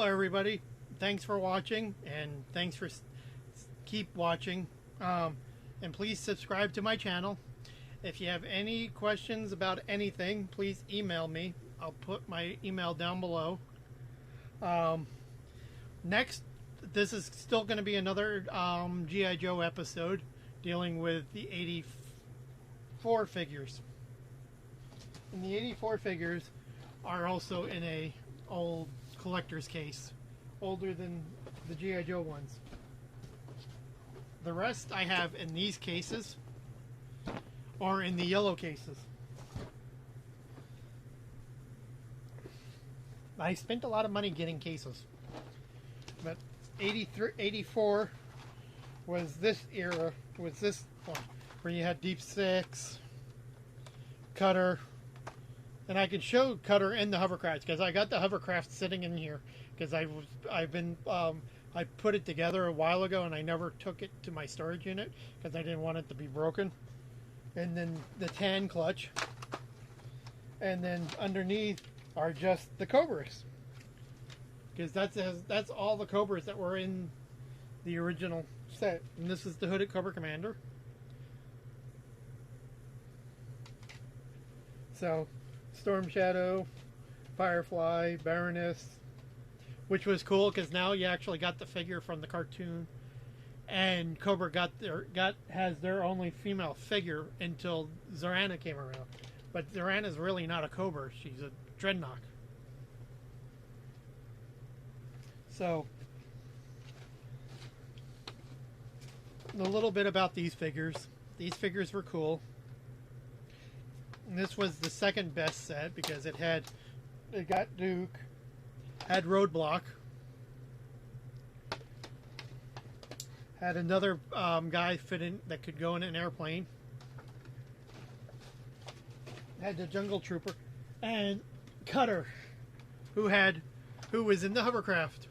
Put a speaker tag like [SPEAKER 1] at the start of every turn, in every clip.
[SPEAKER 1] everybody. Thanks for watching, and thanks for keep watching. And please subscribe to my channel. If you have any questions about anything, please email me. I'll put my email down below. Next, this is still going to be another G.I. Joe episode dealing with the 84 figures. And the 84 figures are also in a old collector's case, older than the G.I. Joe ones. The rest I have in these cases or in the yellow cases. I spent a lot of money getting cases, but 83, 84 was this era, was this one, where you had Deep Six, Cutter, and I can show Cutter in the hovercraft because I got the hovercraft sitting in here because I put it together a while ago and I never took it to my storage unit because I didn't want it to be broken. And then the tan clutch, and then underneath are just the Cobras, because that's all the Cobras that were in the original set. And this is the hooded Cobra Commander. So Storm Shadow, Firefly, Baroness, which was cool because now you actually got the figure from the cartoon, and Cobra has their only female figure until Zorana came around. But Zorana's really not a Cobra; she's a Dreadnought. So, a little bit about these figures. These figures were cool. And this was the second best set because it got Duke, had Roadblock, had another guy fit in that could go in an airplane, had the Jungle Trooper, and Cutter, who was in the hovercraft.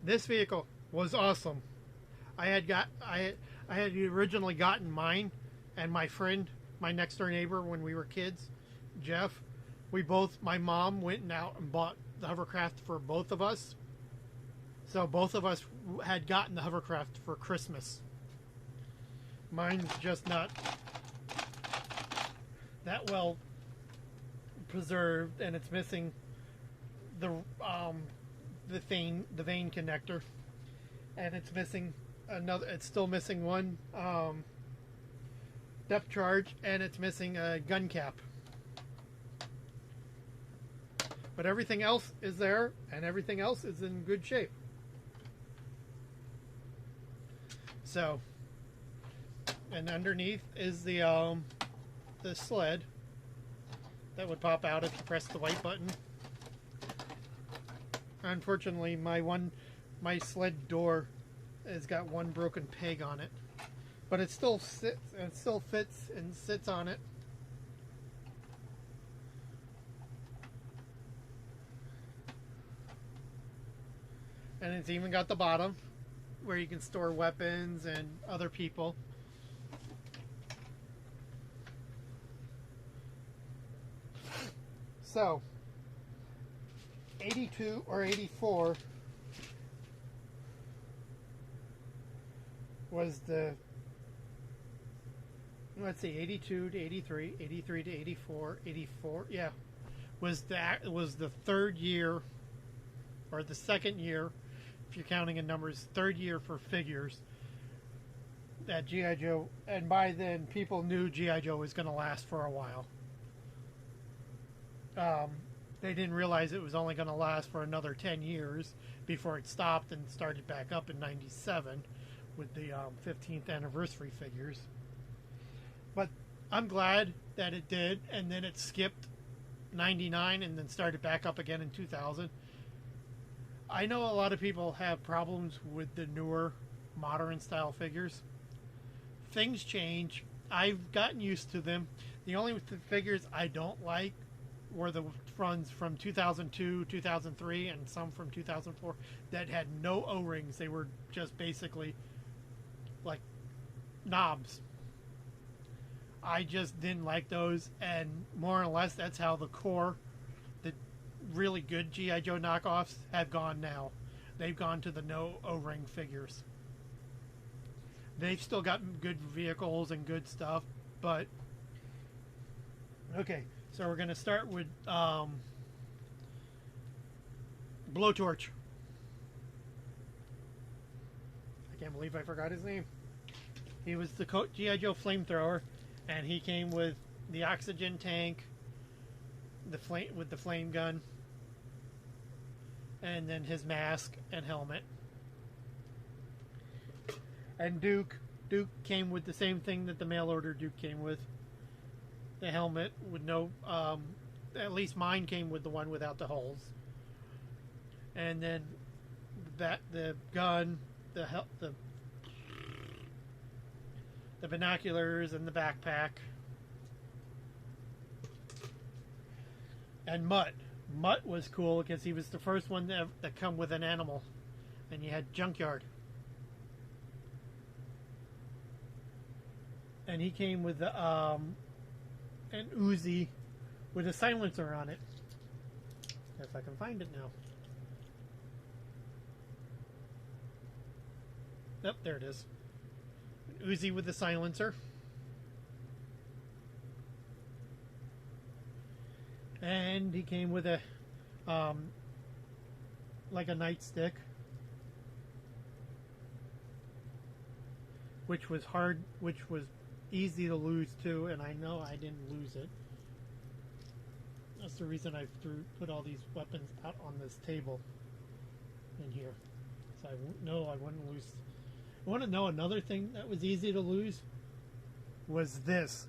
[SPEAKER 1] This vehicle was awesome. I had originally gotten mine, and my friend, my next door neighbor, when we were kids, Jeff, my mom went out and bought the hovercraft for both of us. So both of us had gotten the hovercraft for Christmas. Mine's just not that well preserved, and it's missing the vane connector, and it's missing another. It's still missing one depth charge, and it's missing a gun cap. But everything else is there, and everything else is in good shape. So, and underneath is the sled that would pop out if you press the white button. Unfortunately, my sled door has got one broken peg on it, but it still fits and sits on it. And it's even got the bottom where you can store weapons and other people. So, 82 or 84 was the, let's see, 82 to 83, 83 to 84, 84, yeah, was the third year, or the second year, if you're counting in numbers, third year for figures that G.I. Joe, and by then people knew G.I. Joe was going to last for a while. They didn't realize it was only going to last for another 10 years before it stopped and started back up in 97 with the 15th anniversary figures. But I'm glad that it did, and then it skipped 99 and then started back up again in 2000. I know a lot of people have problems with the newer modern style figures. Things change. I've gotten used to them. The only figures I don't like were the ones from 2002, 2003, and some from 2004 that had no O-rings. They were just basically like knobs. I just didn't like those, and more or less that's how the core, really good G.I. Joe knockoffs have gone now. They've gone to the no O-ring figures. They've still got good vehicles and good stuff, but okay. So we're gonna start with Blowtorch. I can't believe I forgot his name. He was the G.I. Joe flamethrower, and he came with the oxygen tank, the flame gun, and then his mask and helmet. And Duke came with the same thing that the mail order Duke came with. The helmet with no, at least mine came with the one without the holes. And then the gun, the binoculars and the backpack. And Mutt was cool because he was the first one that come with an animal, and you had Junkyard. And he came with an Uzi with a silencer on it. If I can find it now. Yep, there it is. An Uzi with a silencer. And he came with a like a nightstick, which was easy to lose too, and I know I didn't lose it. That's the reason I put all these weapons out on this table in here, so I know I wouldn't lose. I want to know another thing that was easy to lose was this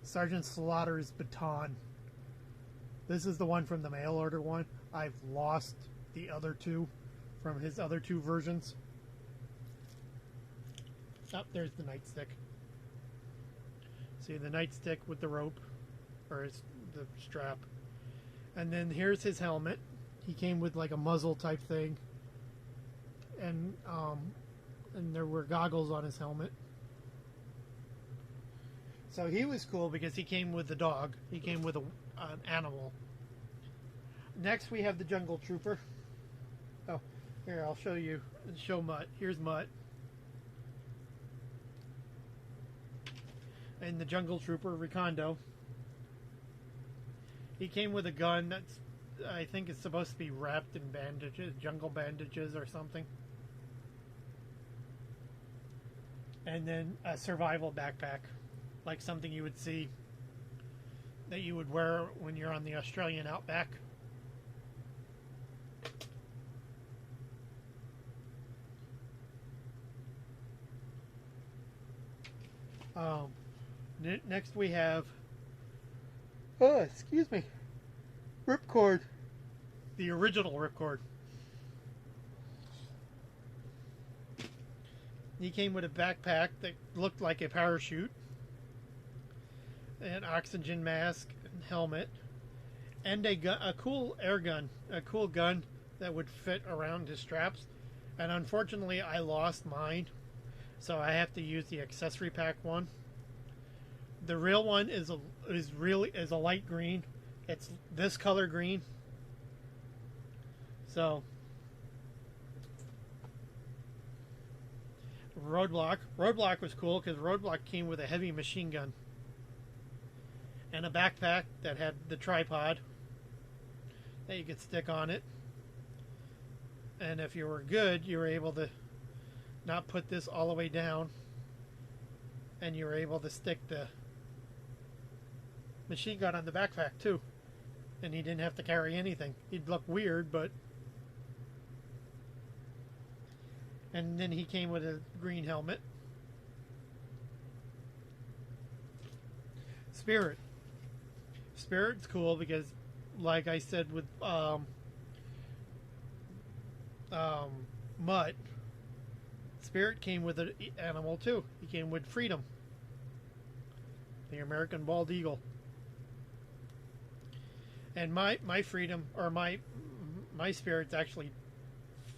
[SPEAKER 1] Sergeant Slaughter's baton. This is the one from the mail order one. I've lost the other two from his other two versions. Oh, there's the nightstick. See the nightstick with the rope, or the strap. And then here's his helmet. He came with like a muzzle type thing. And there were goggles on his helmet. So he was cool because he came with the dog. He came with an animal. Next we have the Jungle Trooper. Oh, here, I'll show Mutt. Here's Mutt. And the Jungle Trooper, Recondo. He came with a gun that's, I think it's supposed to be wrapped in bandages, jungle bandages or something. And then a survival backpack, like something you would see that you would wear when you're on the Australian outback. Next we have, Ripcord, the original Ripcord. He came with a backpack that looked like a parachute, an oxygen mask, and helmet, and a cool air gun, a cool gun that would fit around his straps. And unfortunately, I lost mine, so I have to use the accessory pack one. The real one is a light green. It's this color green. So Roadblock was cool because Roadblock came with a heavy machine gun and a backpack that had the tripod that you could stick on it. And if you were good, you were able to not put this all the way down, and you were able to stick the machine gun on the backpack too, and he didn't have to carry anything. He'd look weird, but. And then he came with a green helmet. Spirit's cool because, like I said with Mutt, Spirit came with an animal too. He came with Freedom, the American bald eagle. And my Freedom, or my Spirit's actually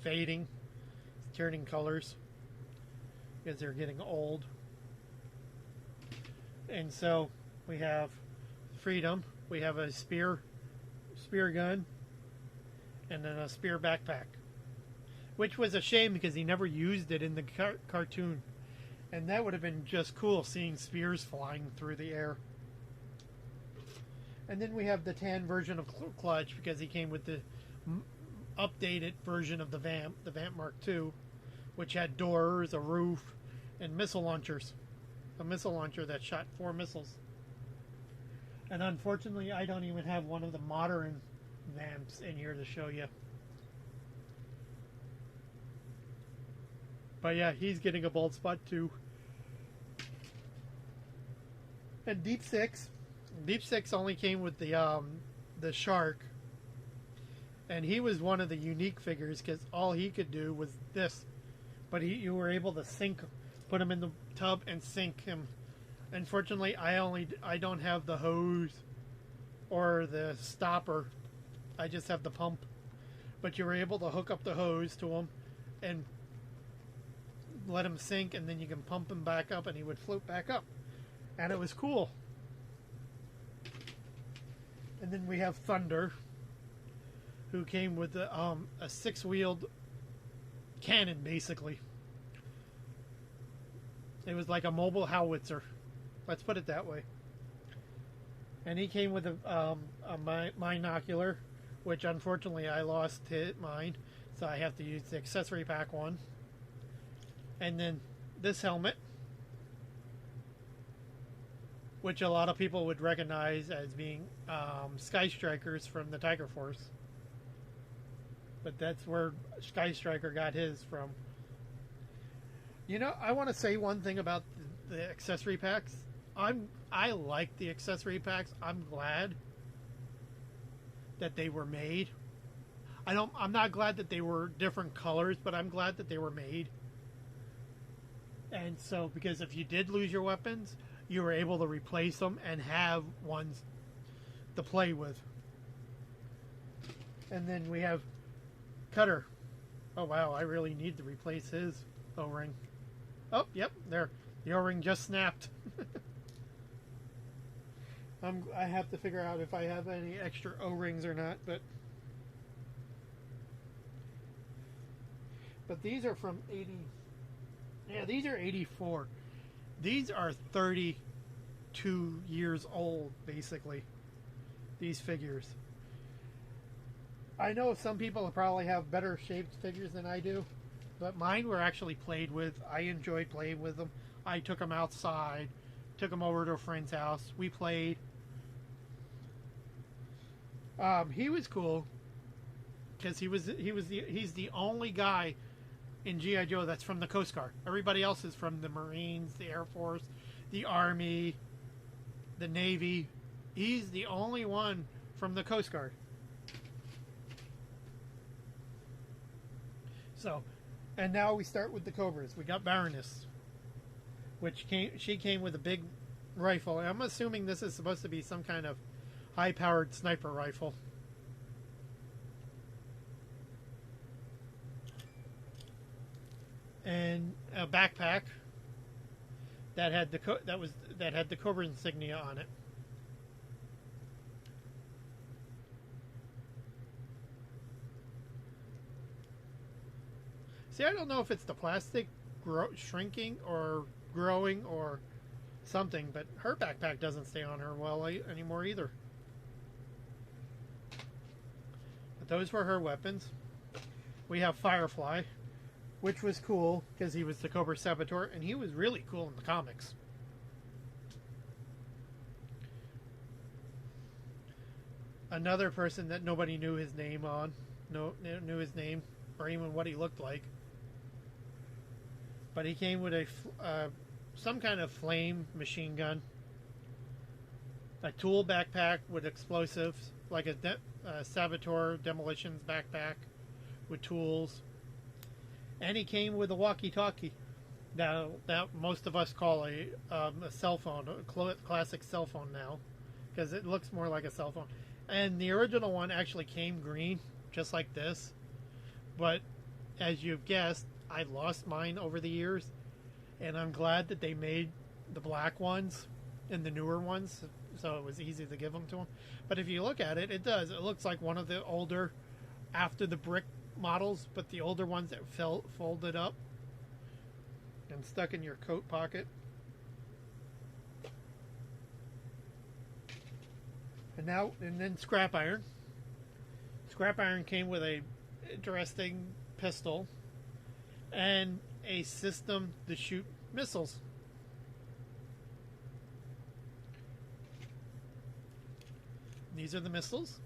[SPEAKER 1] fading. It's turning colors because they're getting old. And so we have Freedom. We have a spear gun, and then a spear backpack, which was a shame because he never used it in the cartoon, and that would have been just cool seeing spears flying through the air. And then we have the tan version of Clutch because he came with the updated version of the Vamp Mark II, which had doors, a roof, and missile launchers. A missile launcher that shot 4 missiles. And unfortunately, I don't even have one of the modern Vamps in here to show you. But yeah, he's getting a bald spot too. And Deep Six only came with the shark, and he was one of the unique figures because all he could do was this, but you were able to put him in the tub and sink him. Unfortunately, I don't have the hose or the stopper. I just have the pump, but you were able to hook up the hose to him and let him sink, and then you can pump him back up, and he would float back up, and it was cool. And then we have Thunder, who came with a 6-wheeled cannon, basically. It was like a mobile howitzer. Let's put it that way. And he came with a binocular, which unfortunately I lost mine, so I have to use the accessory pack one. And then this helmet, which a lot of people would recognize as being Sky Strikers from the Tiger Force. But that's where Sky Striker got his from. You know, I want to say one thing about the accessory packs. I like the accessory packs. I'm glad that they were made. I'm not glad that they were different colors, but I'm glad that they were made. And so, because if you did lose your weapons, you were able to replace them and have ones to play with. And then we have Cutter. Oh wow, I really need to replace his O-ring. Oh, yep, there. The O-ring just snapped. I have to figure out if I have any extra O-rings or not, but these are from 80. Yeah, these are 84. These are 32 years old, basically. These figures. I know some people probably have better shaped figures than I do, but mine were actually played with. I enjoyed playing with them. I took them outside, took them over to a friend's house. We played. He was cool because he's the only guy in G.I. Joe that's from the Coast Guard. Everybody else is from the Marines, the Air Force, the Army, the Navy. He's the only one from the Coast Guard. So, and now we start with the Cobras. We got Baroness, she came with a big rifle. I'm assuming this is supposed to be some kind of high-powered sniper rifle. And a backpack that had the Cobra insignia on it. See, I don't know if it's the plastic shrinking or growing or something, but her backpack doesn't stay on her well anymore either. But those were her weapons. We have Firefly, which was cool because he was the Cobra Saboteur, and he was really cool in the comics. Another person that nobody knew his name knew his name or even what he looked like. But he came with some kind of flame machine gun, a tool backpack with explosives, like a Saboteur Demolitions backpack with tools. And he came with a walkie-talkie that most of us call a cell phone, a classic cell phone now, because it looks more like a cell phone. And the original one actually came green, just like this. But as you've guessed, I've lost mine over the years, and I'm glad that they made the black ones and the newer ones, so it was easy to give them to them. But if you look at it, it looks like one of the older after the brick models, but the older ones that folded up and stuck in your coat pocket. And then scrap iron. Scrap iron came with a interesting pistol and a system to shoot missiles. These are the missiles.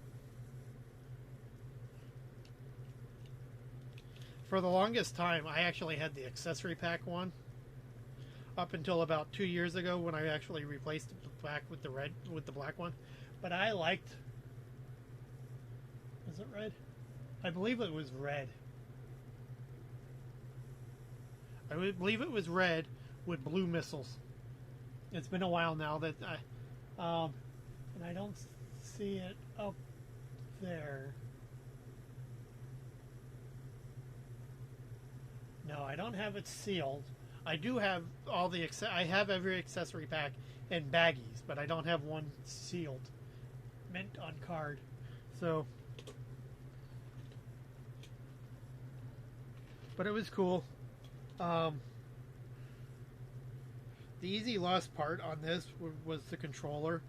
[SPEAKER 1] For the longest time, I actually had the accessory pack one. Up until about 2 years ago, when I actually replaced the black with the black one. But I liked. Was it red? I believe it was red. I believe it was red with blue missiles. It's been a while now that and I don't see it up there. No, I don't have it sealed. I do have all the I have every accessory pack in baggies, but I don't have one sealed, mint on card. So, but it was cool. The easy lost part on this was the controller,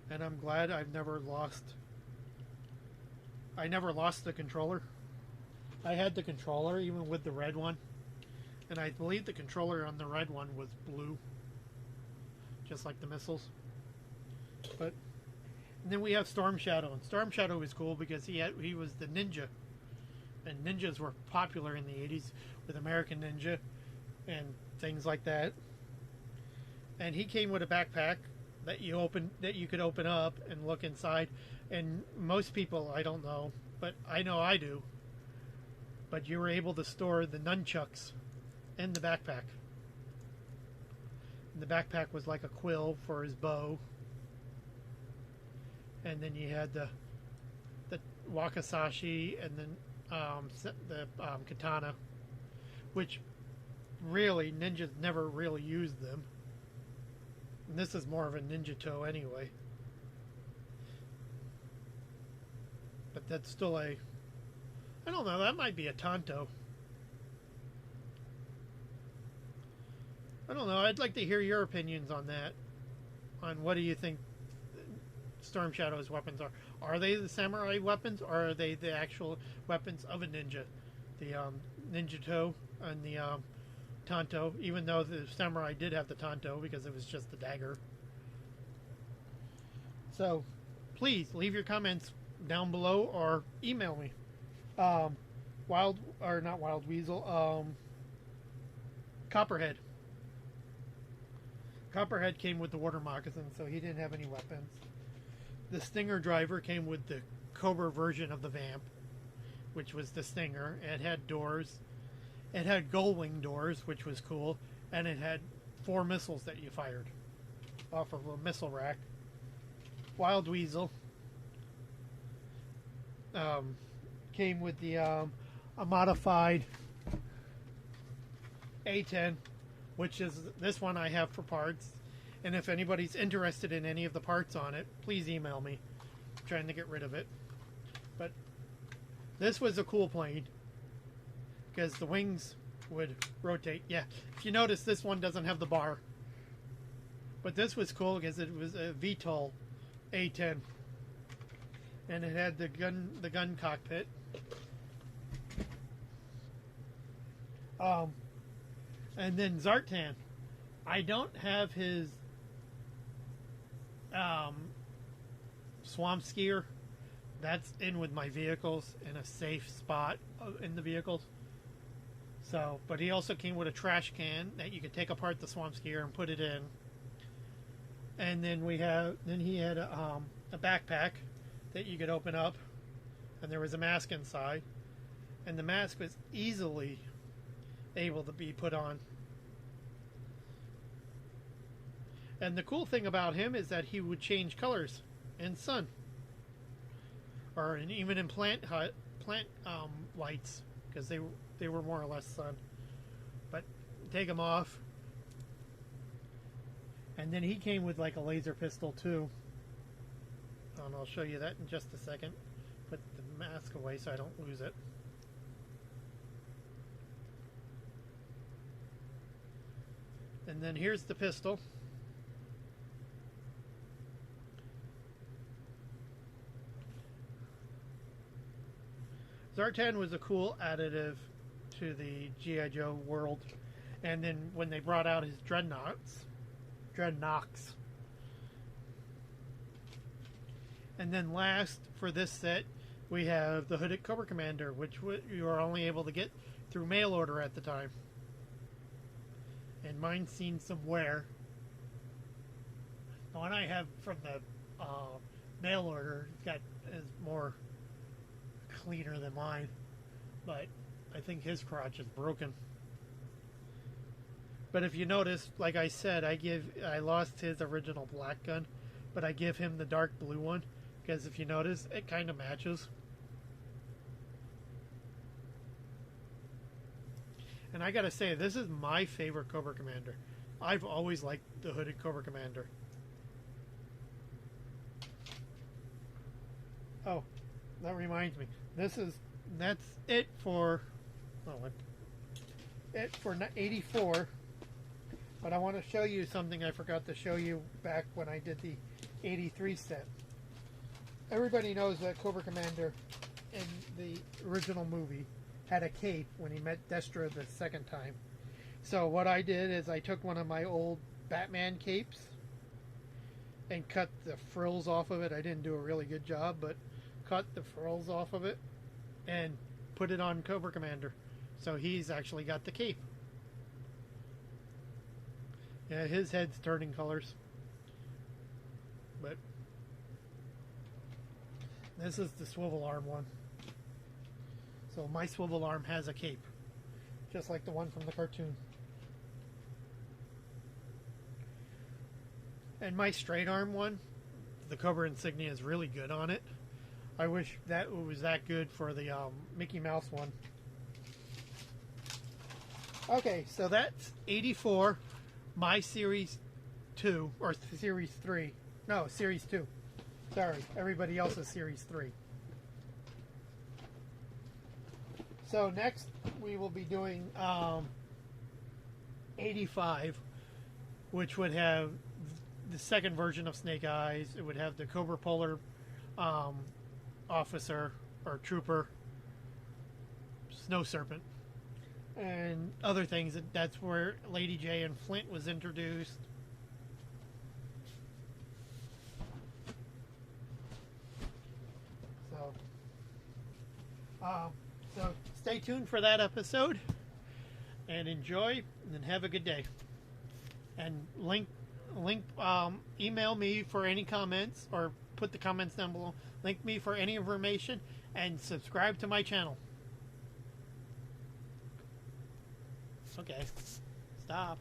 [SPEAKER 1] and I'm glad I never lost the controller. I had the controller even with the red one, and I believe the controller on the red one was blue, just like the missiles. But and then we have Storm Shadow, and Storm Shadow is cool because he was the ninja, and ninjas were popular in the 80s with American Ninja and things like that. And he came with a backpack that you could open up and look inside. And most people, I don't know, but I know I do. But you were able to store the nunchucks in the backpack. And the backpack was like a quill for his bow. And then you had the wakizashi and then the katana, which really ninjas never really used them. And this is more of a G.I.JOE anyway. But that's still I don't know, that might be a Tanto. I don't know, I'd like to hear your opinions on that. On what do you think Storm Shadow's weapons are. Are they the samurai weapons, or are they the actual weapons of a ninja? The G.I.JOE and the Tanto, even though the samurai did have the Tanto because it was just the dagger. So, please leave your comments down below or email me. Not Wild Weasel. Copperhead. Copperhead came with the water moccasin, so he didn't have any weapons. The Stinger driver came with the Cobra version of the Vamp, which was the Stinger. It had doors. It had gull wing doors, which was cool, and it had 4 missiles that you fired off of a missile rack. Wild Weasel came with the a modified A10, which is this one I have for parts. And if anybody's interested in any of the parts on it, please email me. I'm trying to get rid of it. But this was a cool plane because the wings would rotate. Yeah, if you notice, this one doesn't have the bar. But this was cool because it was a VTOL A10. And it had the gun cockpit. And then Zartan. I don't have his swamp skier. That's in with my vehicles in a safe spot in the vehicles. So, but he also came with a trash can that you could take apart the swamp skier and put it in. And then he had a backpack that you could open up, and there was a mask inside, and the mask was easily able to be put on. And the cool thing about him is that he would change colors in sun, or even in plant lights, because they were more or less sun. But take them off, and then he came with like a laser pistol too. And I'll show you that in just a second. Put the mask mask away so I don't lose it. And then here's the pistol. Zartan was a cool additive to the G.I. Joe world. And then when they brought out his dreadnoughts. And then last, for this set, we have the Hooded Cobra Commander, which you were only able to get through mail order at the time. And mine's seen some wear. The one I have from the mail order is more cleaner than mine, but I think his crotch is broken. But if you notice, like I said, I lost his original black gun, but I give him the dark blue one because if you notice, it kind of matches. And I gotta say, this is my favorite Cobra Commander. I've always liked the Hooded Cobra Commander. Oh, that reminds me. That's it for 84. But I want to show you something I forgot to show you back when I did the 83 set. Everybody knows that Cobra Commander in the original movie had a cape when he met Destro the second time. So what I did is I took one of my old Batman capes and cut the frills off of it. I didn't do a really good job, but cut the frills off of it and put it on Cobra Commander. So he's actually got the cape. Yeah, his head's turning colors. But this is the swivel arm one. So my swivel arm has a cape, just like the one from the cartoon. And my straight arm one, the Cobra insignia is really good on it. I wish that it was that good for the Mickey Mouse one. Okay, so that's 84, my Series 2, or Series 3. No, Series 2. Sorry, everybody else is Series 3. So next we will be doing 85, which would have the second version of Snake Eyes. It would have the Cobra Polar officer or trooper, Snow Serpent, and other things. That's where Lady J and Flint was introduced. So stay tuned for that episode and enjoy and have a good day. And email me for any comments or put the comments down below. Link me for any information and subscribe to my channel. Okay, stop.